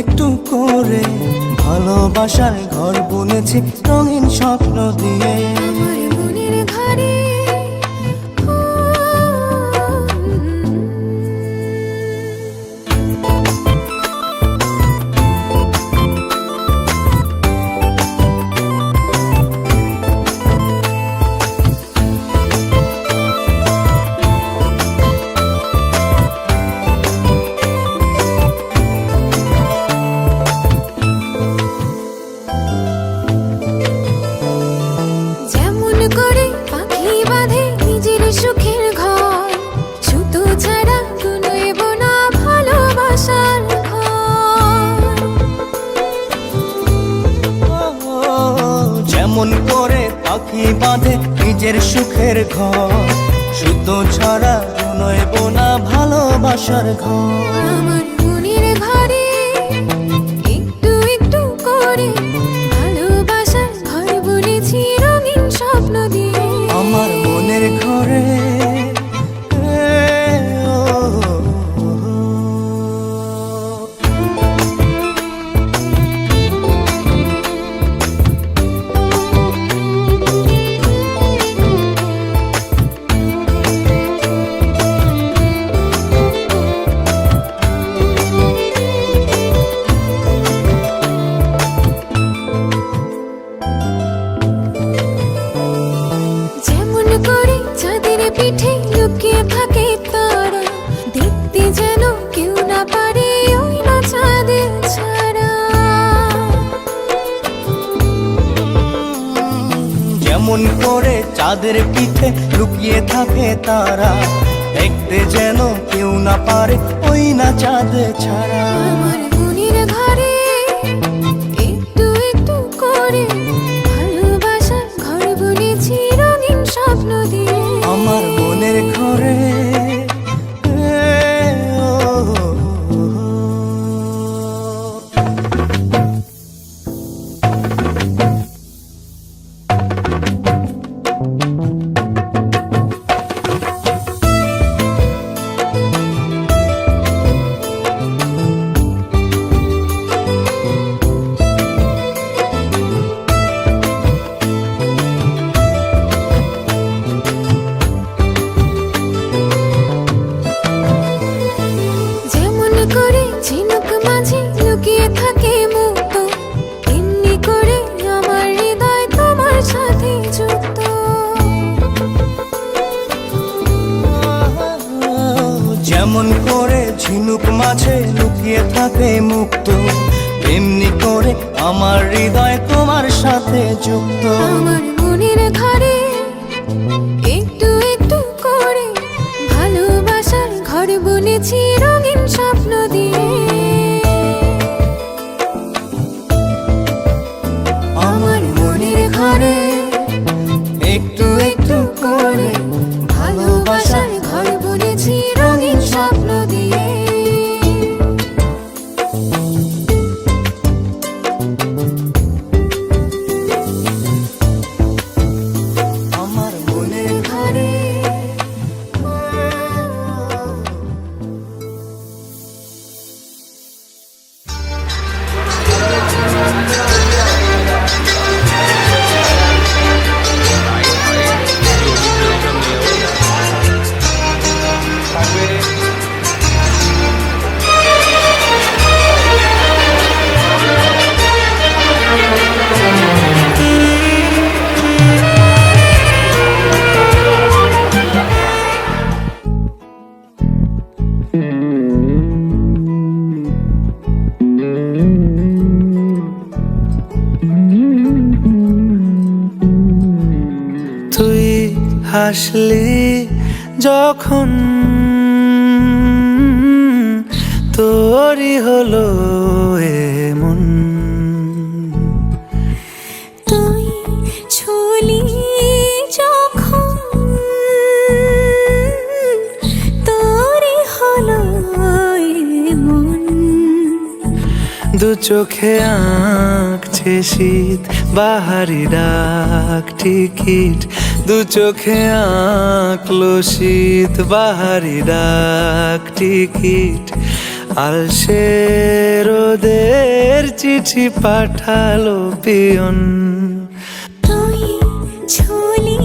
একটু করে ভালোবাসার ঘর বুনেছি রঙিন স্বপ্ন দিয়ে। আমার মনের ঘরে যেমন করে পাখি বাঁধে নিজের সুখের ঘর, সুতো ছাড়া নইব না ভালোবাসার ঘর। আমার মনের ঘরে একটু একটু করে ভালোবাসার ঘর বুনেছি রঙিন স্বপ্ন দিয়ে। আমার মনের ঘরে পিঠে লুকিয়ে থাকে তারা, দেখতে যেন কেউ না পারে ওই না চাঁদের ছাড়া। যেমন করে চাঁদের পিঠে লুকিয়ে থাকে তারা, দেখতে যেন কেউ না পারে ওই না চাঁদ ছাড়া। আমার মনের ঘরে একটু একটু করে ভালোবাসার ঘর বুনেছি রঙিন স্বপ্ন দিয়ে। আমার মনের ঘরে ঝিনুক মাঝে লুকিয়ে থাকে মুক্ত, এমনি করে আমার হৃদয় তোমার সাথে যুক্ত। যেমন করে ঝিনুক মাঝে লুকিয়ে থাকে মুক্ত, এমনি করে আমার হৃদয় তোমার সাথে যুক্ত। আমার মনের ঘরে একটু একটু করে ভালোবাসার ঘর বুনেছি রঙিন স্বপ্ন দিয়ে। আমার মনের ঘরে একটু একটু করে ভালোবাসার ঘর বুনেছি রঙিন স্বপ্ন দিয়ে। আমার মনের ঘরে হাসলি যখন তোরই হলো এমন, তুই ছুলি যখন তোরই হলো এমন। দু চোখে আঁকছে শীত বাহারি ডাক টিকিট, দু চোখে আঁকলো শীত বাহারি ডাক টিকিট। আলসে রোদের চিঠি পাঠালো পিয়ন। তুই ছুলি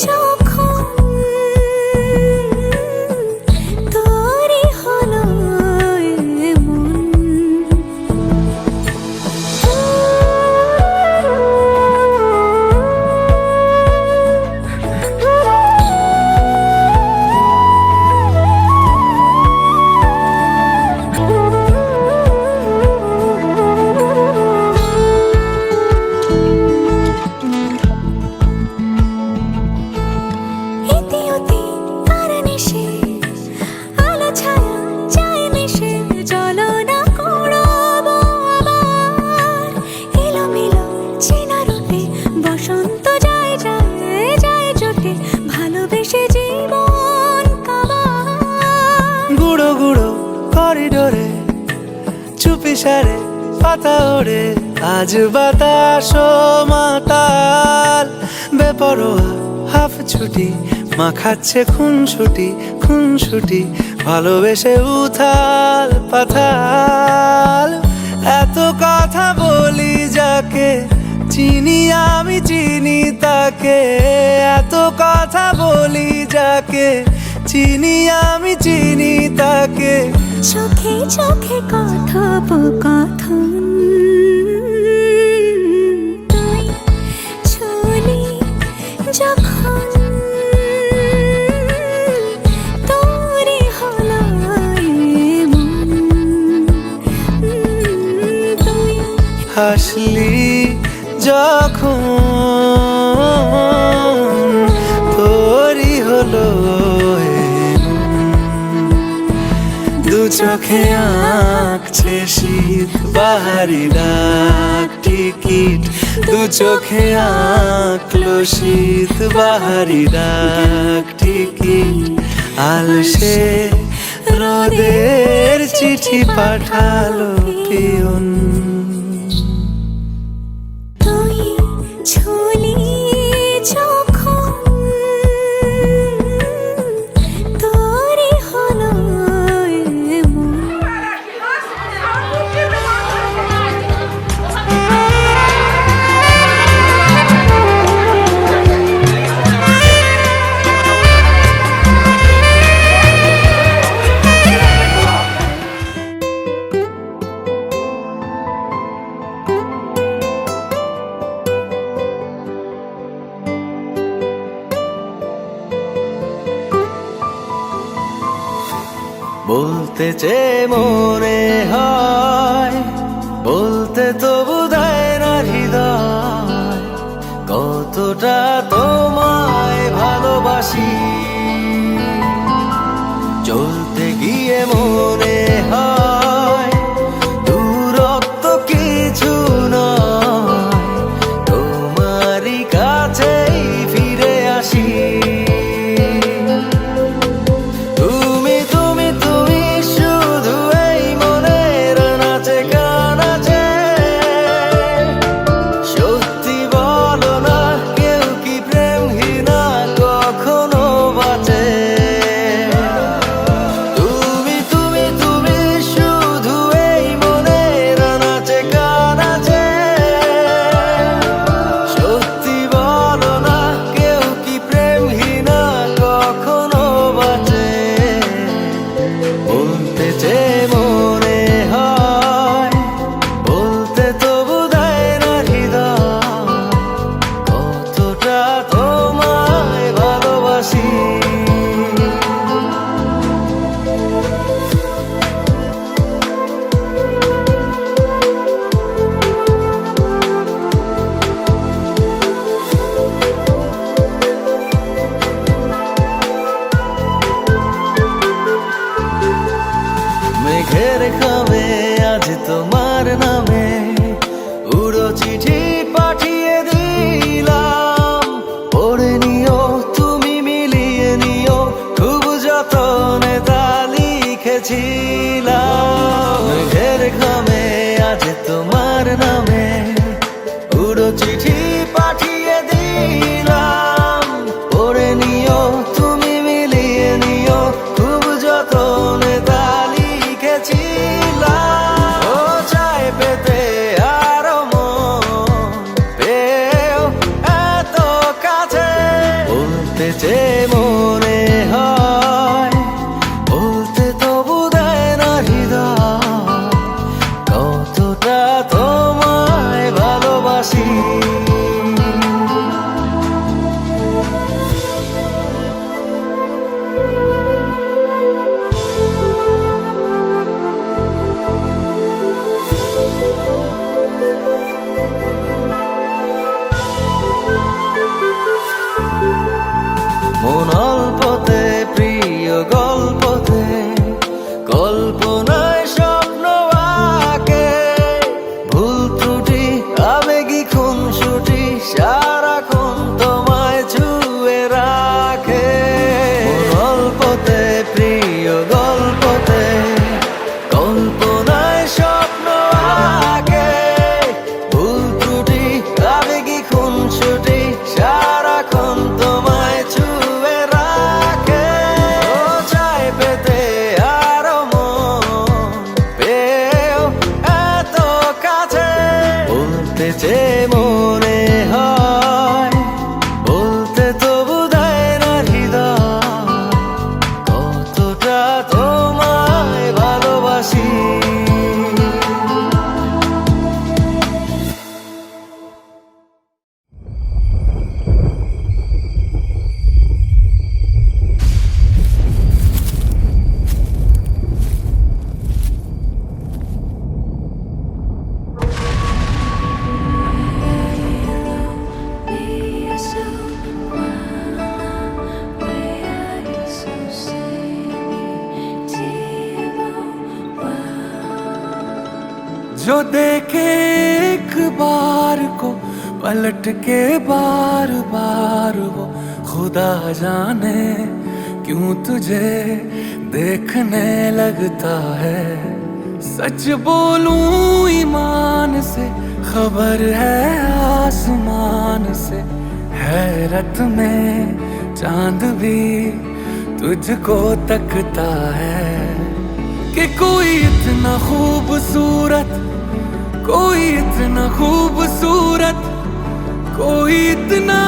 যখন তোরই হলো এমন। গুঁড়ো গুঁড়ো করিডোরে চুপি সারে পাতা ওড়ে, আজ বাতাস মাতাল বেপরোয়া হাফ ছুটি, মাখাচ্ছে খুনসুটি ভালোবেসে উথাল পাথাল। এত কথা বলি যাকে চিনি আমি চিনি তাকে, এত কথা বলি যাকে চিনি আমি চিনি তাকে। চোখে চোখে কথোপকথন, তুই ছুলি যখন তোরই হলো এমন। তুই হাসলি যখন তোরই হলো দু চোখে আঁকছে শীত বাহারি ডাক টিকিট, দু চোখে আঁকলো শীত বাহারি ডাক টিকিট। আলসে রোদের চিঠি পাঠালো পিয়ন। তুই ছুলি যখন তোরই হলো এমন। বলতে চেয়ে মনে হয়, বলতে তবু দেয় না হৃদয়, কতটা তোমায় ভালোবাসি। চলতে গিয়ে মনে হয় দূরত্ব কিছু নয়, তোমারই কাছেই ফিরে আসি। মেঘের খামে আজ তোমার নামে উড়ো চিঠি পাঠিয়ে দিলাম, পড়ে নিও তুমি মিলিয়ে নিও, খুব যতনে তা লিখেছিলাম। মেঘের খামে আজ তোমার নামে উড়ো চিঠি পাঠিয়ে দিলাম, পড়ে নিও তুমি মিলিয়ে নিও, খুব যতনে তা লিখেছি। এসেছে মনে হয়, বলতে তবু দেয় না হৃদয়, কতটা তোমায় ভালোবাসি। जो देखे एक बार को पलट के बार बार वो खुदा जाने क्यों तुझे देखने लगता है। सच बोलूं ईमान से खबर है आसमान से, हैरत में चांद भी तुझको तकता है कि कोई इतना खूबसूरत, कोई इतना खूबसूरत, कोई इतना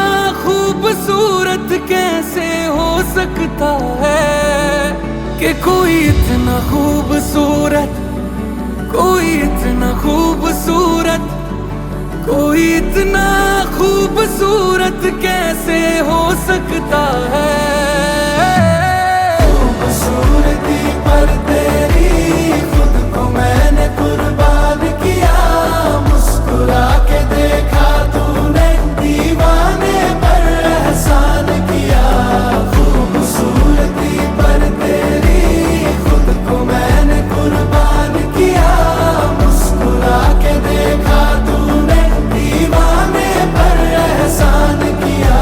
खूबसूरत कैसे हो सकता है कि कोई इतना खूबसूरत, कोई इतना खूबसूरत, कोई इतना खूबसूरत कैसे हो सकता है। खूबसूरती पर तेरी खुद को मैंने कुर्बान किया, मुस्कुरा के देखा तूने दीवाने पर एहसान किया। खूबसूरती पर तेरी खुद को मैंने कुर्बान किया, मुस्कुरा के देखा तूने दीवाने पर एहसान किया।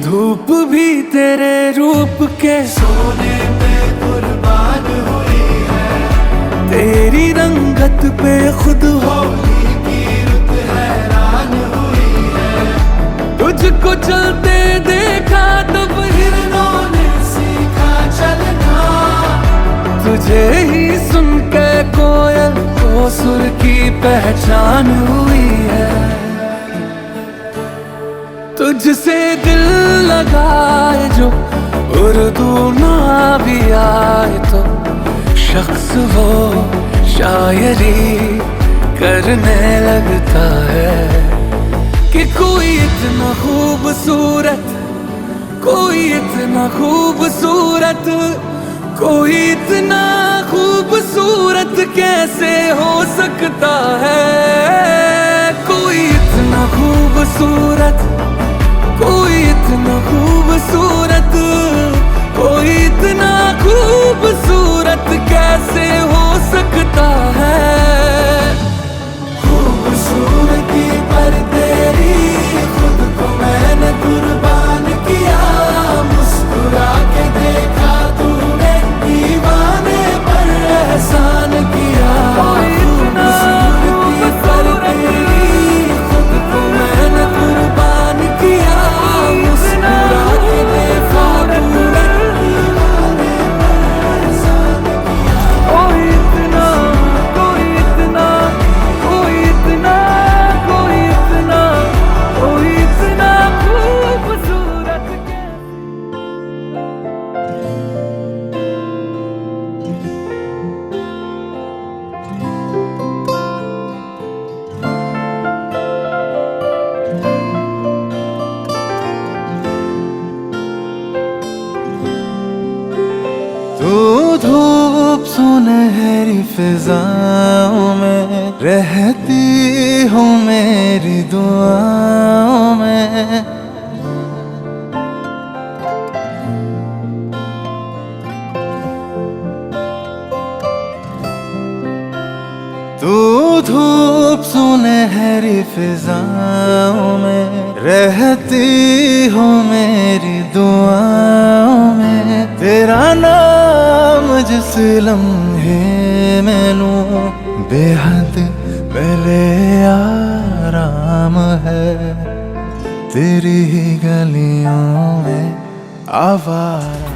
धूप भी तेरे रूप के सोने पे कुर्बान हुई है, तेरी रंगत पे खुद होली की रुत हैरान हुई है। तुझको चलते देखा तब हिरणों ने सीखा चलना, तुझे ही सुन के कोयल को सुर की पहचान हुई है। तुझसे दिल लगाए जो उर्दू ना भी आए तो शख्स वो शायरी करने लगता है कि कोई इतना खूबसूरत, कोई इतना खूबसूरत, कोई इतना खूबसूरत कैसे हो सकता है। कोई इतना खूबसूरत, कोई इतना खूबसूरत, कोई इतना खूबसूरत कैसे हो सकता है। खूबसूरती पर तेरी खुद को मैंने कुर्बान किया, मुस्कुरा के देखा तूने दीवाने पर एहसान किया। खूबसूरती पर तेरी खुद को मैंने कुर्बान किया, मुस्कुरा के देखा तूने दीवाने पर एहसान किया। कोई इतना, कोई इतना, कोई इतना, कोई इतना, कोई इतना खूबसूरत तू धूप सुनहरी फिजाओं में रहती हो मेरी दुआओं में। तू धूप सुनहरी फिजाओं में रहती हो मेरी दुआओं में। तेरा नाम जिस लम्हे में लूं बेहद पहले आराम है। तेरी ही गलियों में आवारा